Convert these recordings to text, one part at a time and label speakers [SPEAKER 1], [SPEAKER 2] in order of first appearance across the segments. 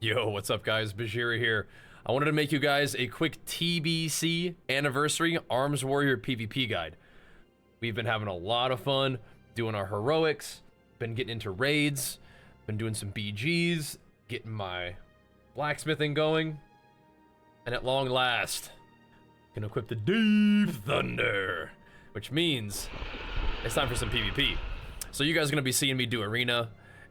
[SPEAKER 1] Yo, what's up guys? Bajheera here. I wanted to make you guys a quick TBC anniversary Arms Warrior PvP guide. We've been having a lot of fun doing our heroics, been getting into raids, been doing some BGs, getting my blacksmithing going, and at long last, can equip the Deep Thunder, which means it's time for some PvP. So you guys are gonna be seeing me do arena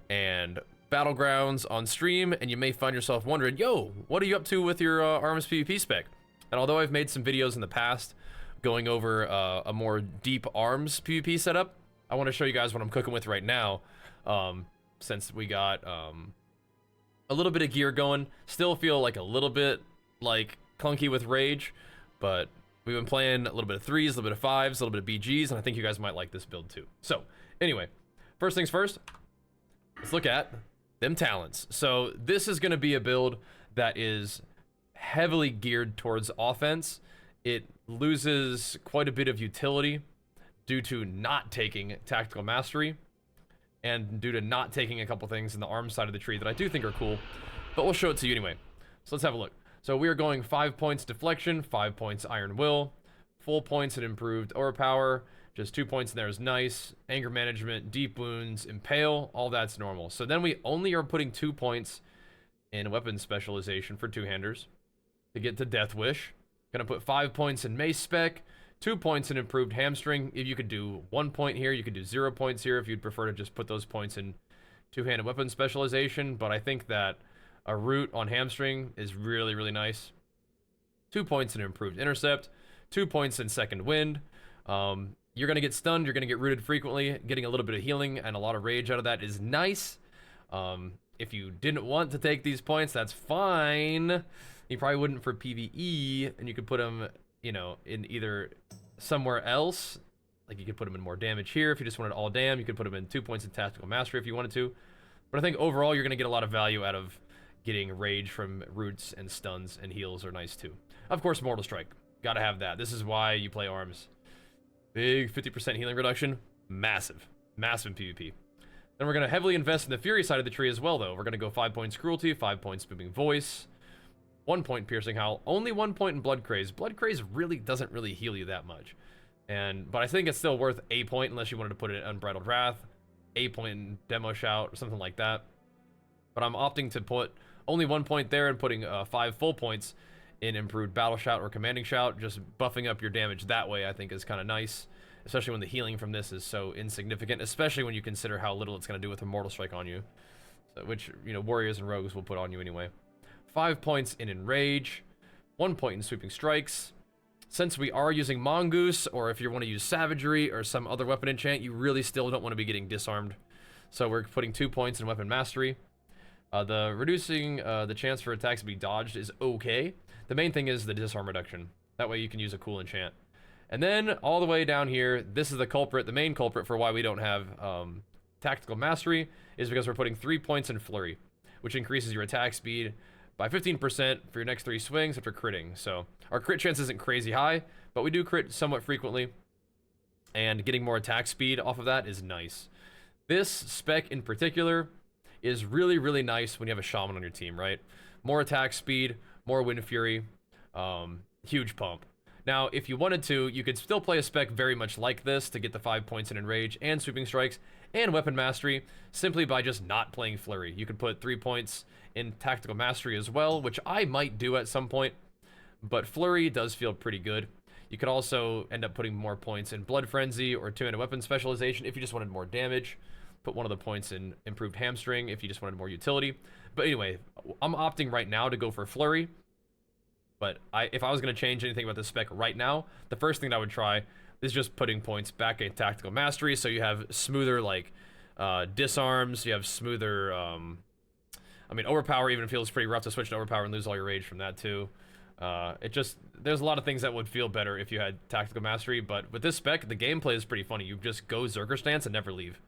[SPEAKER 1] and battlegrounds on stream, and you may find yourself wondering, yo, what are you up to with your arms PvP spec? And although I've made some videos in the past going over a more deep arms PvP setup, I want to show you guys what I'm cooking with right now, since we got a little bit of gear going. Still feel like a little bit like clunky with rage, but we've been playing a little bit of 3s, a little bit of 5s, a little bit of BGs, and I think you guys might like this build too. So anyway, first things first, let's look at them talents. So this is going to be a build that is heavily geared towards offense. It loses quite a bit of utility due to not taking tactical mastery and due to not taking a couple things in the arm side of the tree that I do think are cool, but we'll show it to you anyway. So let's have a look. So we are going 5 points deflection, 5 points iron will, full points and improved overpower. Just 2 points in there is nice. Anger management, deep wounds, impale, all that's normal. So then we only are putting 2 points in weapon specialization for two-handers to get to Death Wish. Gonna put 5 points in mace spec, 2 points in improved hamstring. If you could do 1 point here, you could do 0 points here if you'd prefer to just put those points in two-handed weapon specialization. But I think that a root on hamstring is really, really nice. 2 points in improved intercept, 2 points in second wind. You're going to get stunned, you're going to get rooted frequently. Getting a little bit of healing and a lot of rage out of that is nice. If you didn't want to take these points, that's fine. You probably wouldn't for PvE, and you could put them, you know, in either somewhere else. Like you could put them in more damage here if you just wanted all damn. You could put them in 2 points in tactical mastery if you wanted to. But I think overall you're going to get a lot of value out of getting rage from roots, and stuns and heals are nice too. Of course, Mortal Strike. Gotta have that. This is why you play arms. Big 50% healing reduction, massive in PvP. Then we're going to heavily invest in the Fury side of the tree as well, though. We're going to go 5 points Cruelty, 5 points Booming Voice, 1 point Piercing Howl, only 1 point in Blood Craze. Blood Craze really doesn't really heal you that much. But I think it's still worth a point unless you wanted to put it in Unbridled Wrath, a point in Demo Shout, or something like that. But I'm opting to put only 1 point there and putting 5 full points in improved Battle Shout or Commanding Shout. Just buffing up your damage that way I think is kind of nice, especially when the healing from this is so insignificant, especially when you consider how little it's going to do with a Mortal Strike on you, so, which, you know, warriors and rogues will put on you anyway. 5 points in Enrage, 1 point in Sweeping Strikes. Since we are using Mongoose, or if you want to use Savagery or some other weapon enchant, you really still don't want to be getting disarmed, so we're putting 2 points in Weapon Mastery. The reducing the chance for attacks to be dodged is okay. The main thing is the disarm reduction. That way you can use a cool enchant. And then all the way down here, this is the culprit, the main culprit for why we don't have tactical mastery, is because we're putting 3 points in Flurry, which increases your attack speed by 15% for your next 3 swings after critting. So our crit chance isn't crazy high, but we do crit somewhat frequently, and getting more attack speed off of that is nice. This spec in particular is really, really nice when you have a shaman on your team, right? More attack speed, more wind fury, huge pump. Now, if you wanted to, you could still play a spec very much like this to get the 5 points in Enrage and Sweeping Strikes and Weapon Mastery simply by just not playing Flurry. You could put 3 points in Tactical Mastery as well, which I might do at some point, but Flurry does feel pretty good. You could also end up putting more points in Blood Frenzy or 2 in a Weapon Specialization if you just wanted more damage. Put 1 of the points in improved hamstring if you just wanted more utility. But anyway, I'm opting right now to go for Flurry. But if I was going to change anything about this spec right now, the first thing that I would try is just putting points back in tactical mastery, so you have smoother, like, disarms, you have smoother, I mean, Overpower even feels pretty rough to switch to Overpower and lose all your rage from that too. There's a lot of things that would feel better if you had tactical mastery, but with this spec, the gameplay is pretty funny. You just go Berserker Stance and never leave.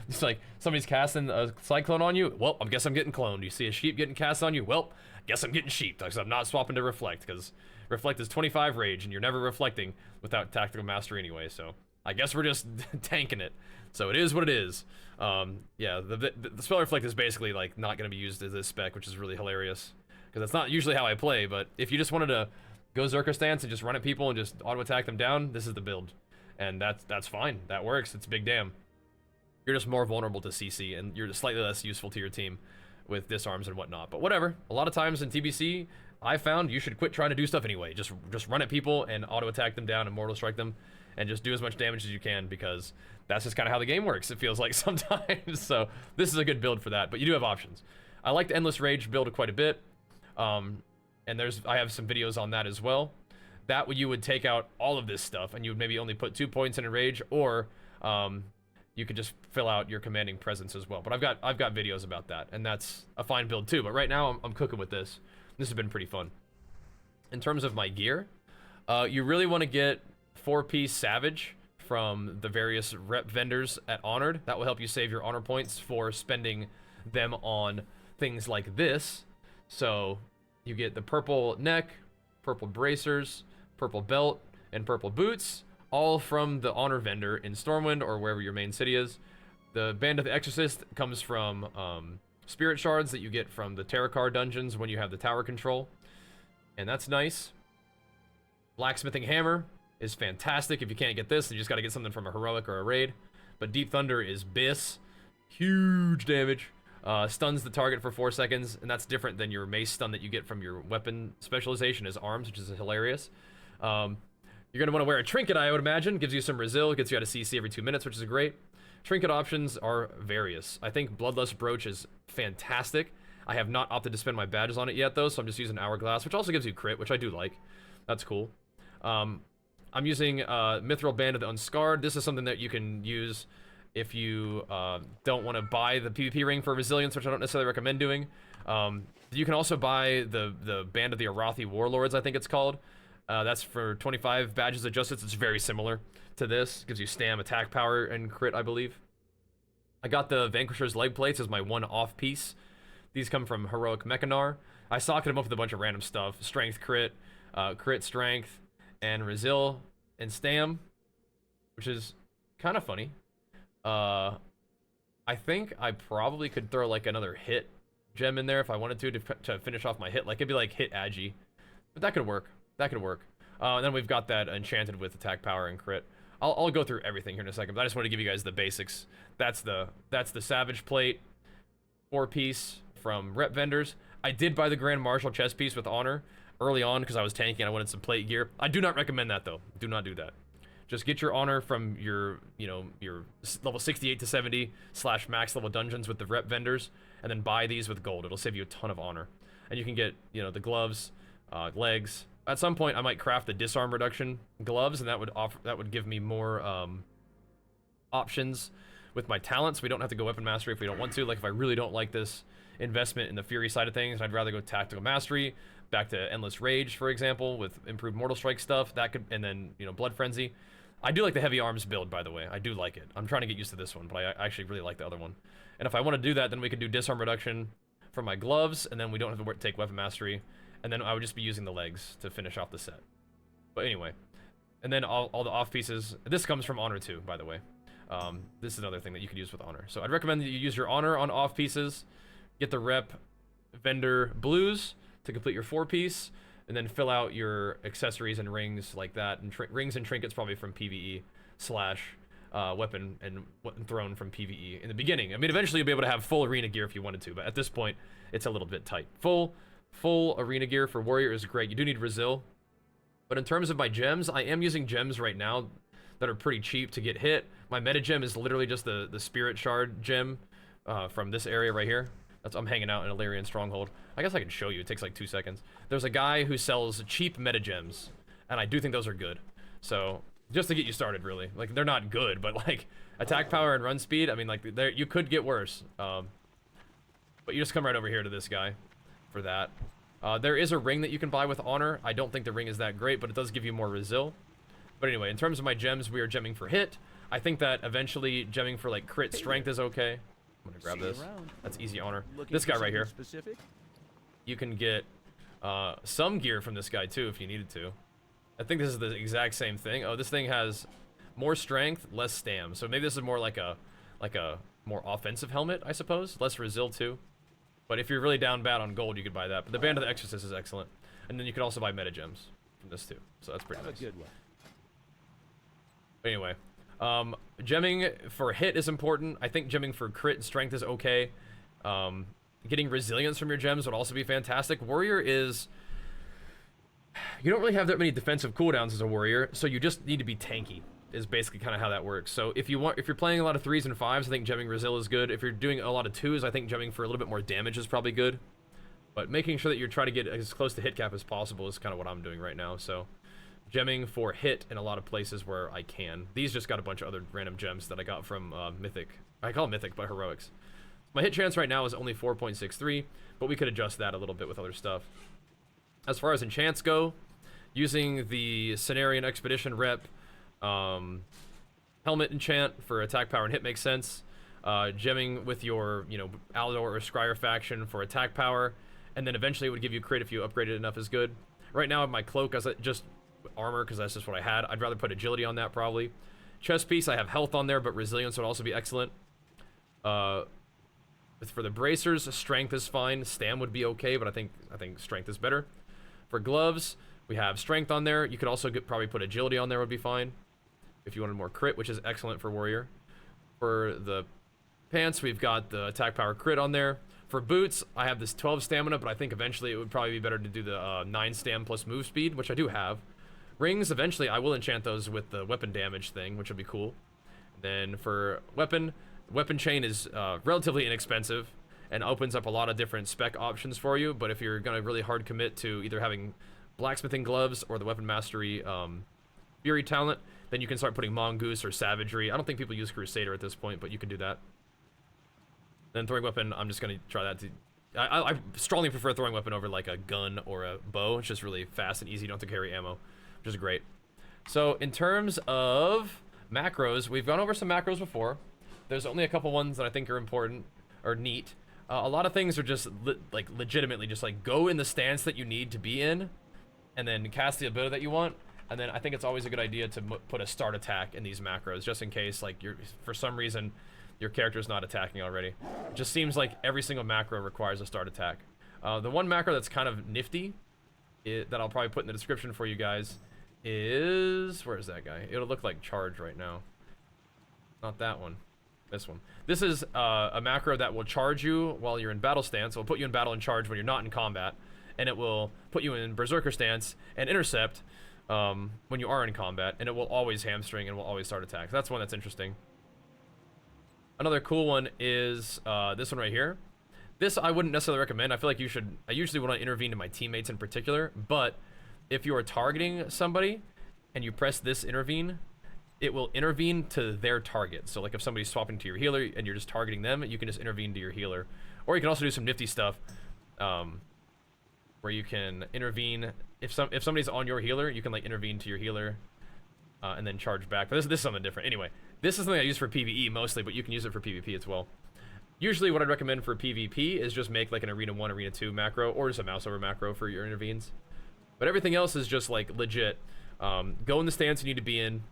[SPEAKER 1] It's like somebody's casting a Cyclone on you. Well, I guess I'm getting cloned. You see a sheep getting cast on you. Well, I guess I'm getting sheeped because I'm not swapping to Reflect, because Reflect is 25 rage and you're never reflecting without tactical mastery anyway. So I guess we're just tanking it. So it is what it is. Yeah, the spell reflect is basically like not going to be used as this spec, which is really hilarious because that's not usually how I play. But if you just wanted to go Berserker Stance and just run at people and just auto attack them down, this is the build, and that's fine. That works. It's big damn. You're just more vulnerable to CC, and you're slightly less useful to your team with disarms and whatnot. But whatever. A lot of times in TBC, I found you should quit trying to do stuff anyway. Just run at people and auto attack them down and mortal strike them, and just do as much damage as you can, because that's just kind of how the game works, it feels like sometimes. So this is a good build for that, but you do have options. I like the Endless Rage build quite a bit, and I have some videos on that as well. That way you would take out all of this stuff, and you would maybe only put 2 points in a rage, or you could just fill out your commanding presence as well. But I've got videos about that, and that's a fine build too. But right now I'm cooking with this. This has been pretty fun. In terms of my gear, you really want to get 4-piece Savage from the various rep vendors at Honored. That will help you save your honor points for spending them on things like this. So you get the purple neck, purple bracers, purple belt, and purple boots, all from the honor vendor in Stormwind or wherever your main city is. The Band of the Exorcist comes from spirit shards that you get from the Terracar dungeons when you have the tower control, and that's nice. Blacksmithing Hammer is fantastic. If you can't get this, you just got to get something from a heroic or a raid. But Deep Thunder is BIS. Huge damage. Stuns the target for 4 seconds, and that's different than your mace stun that you get from your weapon specialization as arms, which is hilarious. You're going to want to wear a trinket, I would imagine. Gives you some resil, gets you out of CC every 2 minutes, which is great. Trinket options are various. I think Bloodlust Brooch is fantastic. I have not opted to spend my badges on it yet, though, so I'm just using Hourglass, which also gives you crit, which I do like. That's cool. I'm using Mithril Band of the Unscarred. This is something that you can use if you don't want to buy the PvP ring for resilience, which I don't necessarily recommend doing. You can also buy the Band of the Arathi Warlords, I think it's called. That's for 25 badges of justice. It's very similar to this. Gives you stam, attack power, and crit, I believe. I got the Vanquisher's Leg Plates as my one off piece. These come from Heroic Mechanar. I socked them up with a bunch of random stuff. Strength crit, crit strength, and resil, and stam, which is kind of funny. I think I probably could throw like another hit gem in there if I wanted to finish off my hit. Like it'd be like hit agi, but that could work. That could work. And then we've got that enchanted with attack power and crit. I'll go through everything here in a second, but I just want to give you guys the basics. That's the Savage Plate, 4-piece from rep vendors. I did buy the Grand Marshal chest piece with honor early on because I was tanking and I wanted some plate gear. I do not recommend that though. Do not do that. Just get your honor from your level 68 to 70 / max level dungeons with the rep vendors, and then buy these with gold. It'll save you a ton of honor, and you can get the gloves, legs. At some point, I might craft the disarm reduction gloves, and that would give me more options with my talents. We don't have to go weapon mastery if we don't want to. Like if I really don't like this investment in the fury side of things, I'd rather go tactical mastery, back to endless rage, for example, with improved mortal strike stuff. That could, and then blood frenzy. I do like the heavy arms build, by the way. I do like it. I'm trying to get used to this one, but I actually really like the other one. And if I want to do that, then we could do disarm reduction for my gloves, and then we don't have to take weapon mastery. And then I would just be using the legs to finish off the set. But anyway, and then all the off pieces. This comes from honor too, by the way. This is another thing that you could use with honor. So I'd recommend that you use your honor on off pieces, get the rep vendor blues to complete your 4-piece, and then fill out your accessories and rings like that. And rings and trinkets probably from PvE / weapon and throne from PvE in the beginning. I mean, eventually you'll be able to have full arena gear if you wanted to, but at this point, it's a little bit tight. Full arena gear for warrior is great. You do need resil. But in terms of my gems, I am using gems right now that are pretty cheap to get hit. My meta gem is literally just the spirit shard gem from this area right here. I'm hanging out in Illyrian Stronghold. I guess I can show you. It takes like 2 seconds. There's a guy who sells cheap meta gems, and I do think those are good. So just to get you started, really. Like they're not good, but like attack power and run speed. I mean, like you could get worse. But you just come right over here to this guy for that. There is a ring that you can buy with honor. I don't think the ring is that great, but it does give you more resil. But anyway, in terms of my gems, we are gemming for hit. I think that eventually gemming for like crit strength is okay. I'm gonna grab this. That's easy honor. This guy right here. You can get some gear from this guy too if you needed to. I think this is the exact same thing. Oh, this thing has more strength, less stam. So maybe this is more like a more offensive helmet, I suppose. Less resil too. But if you're really down bad on gold, you could buy that. But the Band of the Exorcist is excellent. And then you could also buy meta gems from this too. So that's pretty nice.
[SPEAKER 2] A good one.
[SPEAKER 1] Anyway, gemming for hit is important. I think gemming for crit and strength is okay. Getting resilience from your gems would also be fantastic. Warrior is... You don't really have that many defensive cooldowns as a warrior, so you just need to be tanky, is basically kind of how that works. So if you're playing a lot of 3s and 5s, I think gemming resil is good. If you're doing a lot of 2s, I think gemming for a little bit more damage is probably good. But making sure that you're trying to get as close to hit cap as possible is kind of what I'm doing right now. So gemming for hit in a lot of places where I can. These just got a bunch of other random gems that I got from Mythic. I call it Mythic, but Heroics. My hit chance right now is only 4.63, but we could adjust that a little bit with other stuff. As far as enchants go, using the Cenarian Expedition rep helmet enchant for attack power and hit makes sense. Gemming with your, Aldor or Scryer faction for attack power, and then eventually it would give you crit if you upgraded enough is good. Right now, my cloak as just armor because that's just what I had. I'd rather put agility on that probably. Chest piece, I have health on there, but resilience would also be excellent. For the bracers, strength is fine. Stam would be okay, but I think strength is better. For gloves, we have strength on there. You could also probably put agility on there would be fine if you wanted more crit, which is excellent for warrior. For the pants, we've got the attack power crit on there. For boots, I have this 12 stamina, but I think eventually it would probably be better to do the 9 stam plus move speed, which I do have. Rings, eventually I will enchant those with the weapon damage thing, which would be cool. Then for weapon chain is relatively inexpensive and opens up a lot of different spec options for you, but if you're gonna really hard commit to either having blacksmithing gloves or the weapon mastery fury talent, then you can start putting mongoose or savagery. I don't think people use crusader at this point, but you can do that. Then throwing weapon, I'm just gonna try that. I strongly prefer throwing weapon over like a gun or a bow. It's just really fast and easy. You don't have to carry ammo, which is great. So in terms of macros, we've gone over some macros before. There's only a couple ones that I think are important or neat. A lot of things are just legitimately just like go in the stance that you need to be in, and then cast the ability that you want. And then I think it's always a good idea to put a start attack in these macros, just in case like for some reason your character's not attacking already. It just seems like every single macro requires a start attack. The one macro that's kind of nifty that I'll probably put in the description for you guys is, where is that guy? It'll look like charge right now. Not that one. This one. This is a macro that will charge you while you're in battle stance. It will put you in battle and charge when you're not in combat, and it will put you in Berserker Stance and Intercept when you are in combat, and it will always hamstring and will always start attacks. That's one that's interesting. Another cool one is this one right here. This I wouldn't necessarily recommend. I feel like I usually want to intervene to my teammates in particular, but if you are targeting somebody and you press this intervene, it will intervene to their target. So like if somebody's swapping to your healer and you're just targeting them, you can just intervene to your healer. Or you can also do some nifty stuff where you can intervene. If somebody's on your healer, you can like intervene to your healer and then charge back. But this is something different. Anyway, this is something I use for PvE mostly, but you can use it for PvP as well. Usually what I'd recommend for PvP is just make like an Arena 1, Arena 2 macro, or just a Mouseover macro for your intervenes. But everything else is just like legit. Go in the stance you need to be in,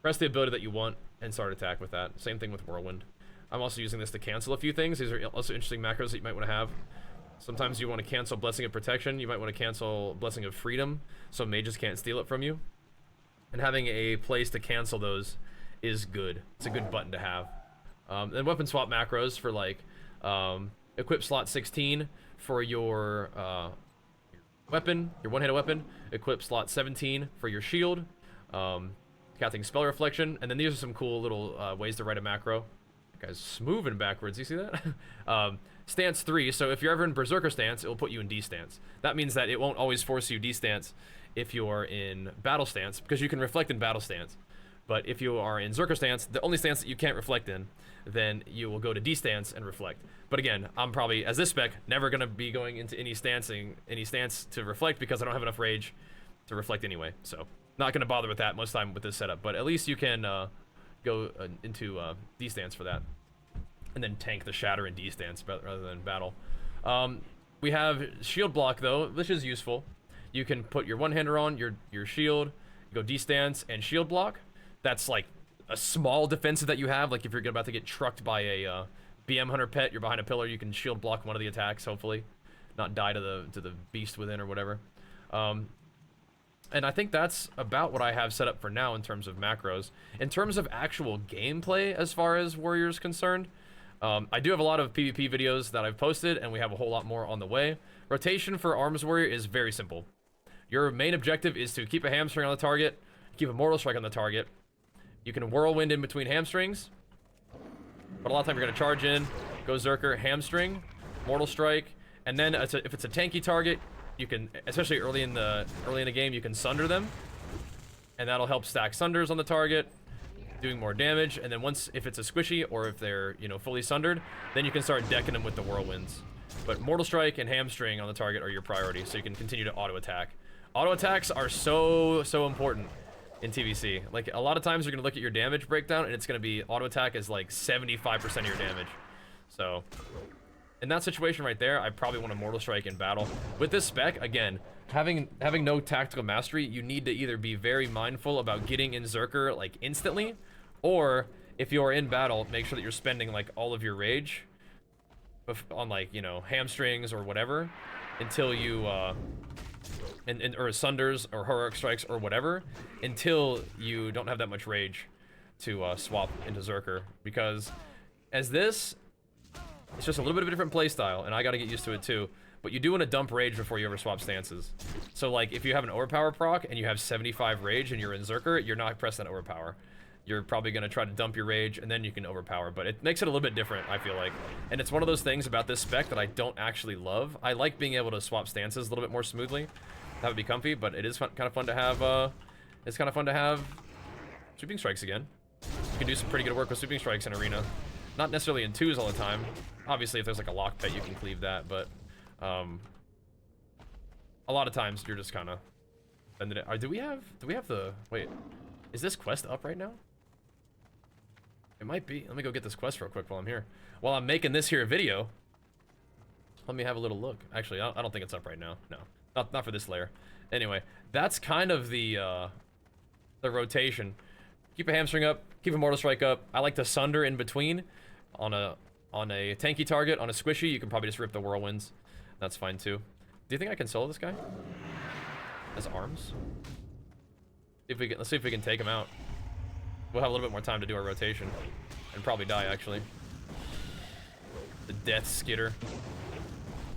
[SPEAKER 1] press the ability that you want, and start attack with that. Same thing with Whirlwind. I'm also using this to cancel a few things. These are also interesting macros that you might want to have. Sometimes you want to cancel Blessing of Protection. You might want to cancel Blessing of Freedom, so mages can't steal it from you. And having a place to cancel those is good. It's a good button to have. And weapon swap macros for like equip slot 16 for your weapon, your one-handed weapon. Equip slot 17 for your shield. Casting Spell Reflection, and then these are some cool little ways to write a macro. That guy's moving backwards, you see that? Stance 3, so if you're ever in Berserker Stance, it will put you in D-Stance. That means that it won't always force you D-Stance if you're in Battle Stance, because you can reflect in Battle Stance. But if you are in Berserker Stance, the only stance that you can't reflect in, then you will go to D-Stance and reflect. But again, I'm probably, as this spec, never going to be going into any stance to reflect because I don't have enough rage to reflect anyway, so not going to bother with that most of the time with this setup, but at least you can go into D-Stance for that. And then tank the Shatter in D-Stance rather than battle. We have Shield Block, though, which is useful. You can put your one-hander on, your shield, go D-Stance, and Shield Block. that's like a small defensive that you have. Like if you're about to get trucked by a BM hunter pet, you're behind a pillar, you can shield block one of the attacks, hopefully, not die to the beast within or whatever. And I think that's about what I have set up for now in terms of macros. In terms of actual gameplay, as far as Warrior is concerned, I do have a lot of PvP videos that I've posted, and we have a whole lot more on the way. Rotation for Arms Warrior is very simple. Your main objective is to keep a Hamstring on the target, keep a Mortal Strike on the target. You can Whirlwind in between Hamstrings, but a lot of time you're going to charge in, go Berserker, Hamstring, Mortal Strike, and then if it's a tanky target, you can, especially early in the game, you can Sunder them, and that'll help stack Sunders on the target, doing more damage. And then if it's a squishy or if they're, you know, fully sundered, then you can start decking them with the Whirlwinds. But Mortal Strike and Hamstring on the target are your priority, so you can continue to auto attack. Auto attacks are so important in TBC. Like, a lot of times you're gonna look at your damage breakdown and it's gonna be auto attack is like 75% of your damage. So in that situation right there, I probably want a Mortal Strike in battle. With this spec, again, having no tactical mastery, you need to either be very mindful about getting in Berserker like instantly, or if you are in battle, make sure that you're spending like all of your rage on, like, you know, Hamstrings or whatever until you or Sunders or Heroic Strikes or whatever, until you don't have that much rage to swap into Berserker. Because as this, it's just a little bit of a different playstyle, and I gotta get used to it too. But you do want to dump rage before you ever swap stances. So like, if you have an Overpower proc and you have 75 rage and you're in Berserker, you're not pressing Overpower. You're probably gonna try to dump your rage and then you can Overpower. But it makes it a little bit different, I feel like. And it's one of those things about this spec that I don't actually love. I like being able to swap stances a little bit more smoothly. That would be comfy, but it is kind of fun to have. It's kind of fun to have Sweeping Strikes again. You can do some pretty good work with Sweeping Strikes in Arena. Not necessarily in twos all the time. Obviously, if there's like a lock pet, you can cleave that, but a lot of times you're just kind of bending it. Do we have the, wait, is this quest up right now? It might be. Let me go get this quest real quick while I'm here. While I'm making this here video, let me have a little look. Actually, I don't think it's up right now. No, not for this layer. Anyway, that's kind of the rotation. Keep a Hamstring up, keep a Mortal Strike up. I like to Sunder in between. On a tanky target, on a squishy, you can probably just rip the Whirlwinds. That's fine too. Do you think I can solo this guy as arms? Let's see if we can take him out. We'll have a little bit more time to do our rotation and probably die, actually. The death skitter.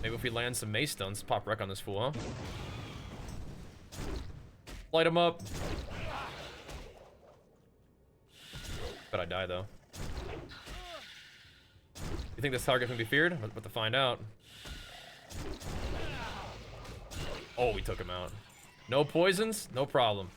[SPEAKER 1] Maybe if we land some mace stunts, pop wreck on this fool, huh? Light him up. But I die though. You think this target can be feared? But to find out. Oh, we took him out. No poisons, no problem.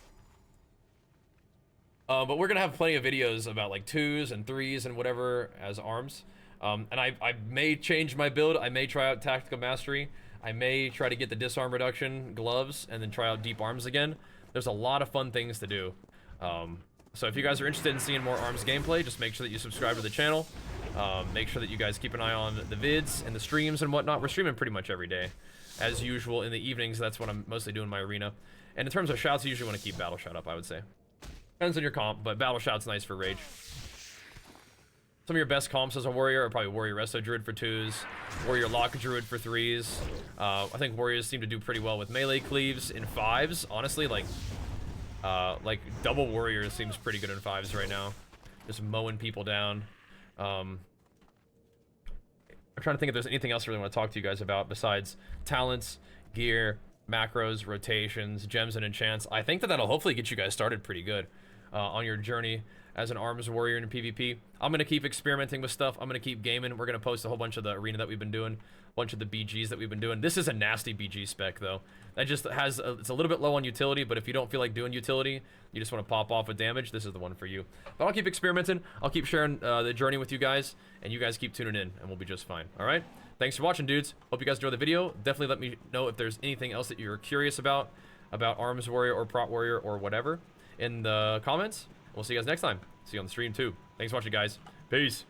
[SPEAKER 1] But we're gonna have plenty of videos about like 2s and 3s and whatever as arms. And I may change my build. I may try out tactical mastery. I may try to get the disarm reduction gloves and then try out deep arms again. There's a lot of fun things to do. So if you guys are interested in seeing more arms gameplay, just make sure that you subscribe to the channel. Make sure that you guys keep an eye on the vids and the streams and whatnot. We're streaming pretty much every day. As usual, in the evenings, that's what I'm mostly doing in my arena. And in terms of shouts, I usually want to keep Battle Shout up, I would say. Depends on your comp, but Battle Shout's nice for rage. Some of your best comps as a warrior are probably Warrior Resto Druid for 2s, Warrior Lock Druid for 3s. I think warriors seem to do pretty well with melee cleaves in 5s. Honestly, like double warriors seems pretty good in 5s right now. Just mowing people down. I'm trying to think if there's anything else I really want to talk to you guys about besides talents, gear, macros, rotations, gems, and enchants. I think that'll hopefully get you guys started pretty good on your journey as an arms warrior in PvP. I'm going to keep experimenting with stuff. I'm going to keep gaming. We're going to post a whole bunch of the arena that we've been doing, a bunch of the BGs that we've been doing. This is a nasty BG spec, though. That just has, it's a little bit low on utility, but if you don't feel like doing utility, you just want to pop off with damage, this is the one for you. But I'll keep experimenting. I'll keep sharing the journey with you guys, and you guys keep tuning in, and we'll be just fine. All right? Thanks for watching, dudes. Hope you guys enjoyed the video. Definitely let me know if there's anything else that you're curious about Arms Warrior or Prot Warrior or whatever in the comments. We'll see you guys next time. See you on the stream, too. Thanks for watching, guys. Peace.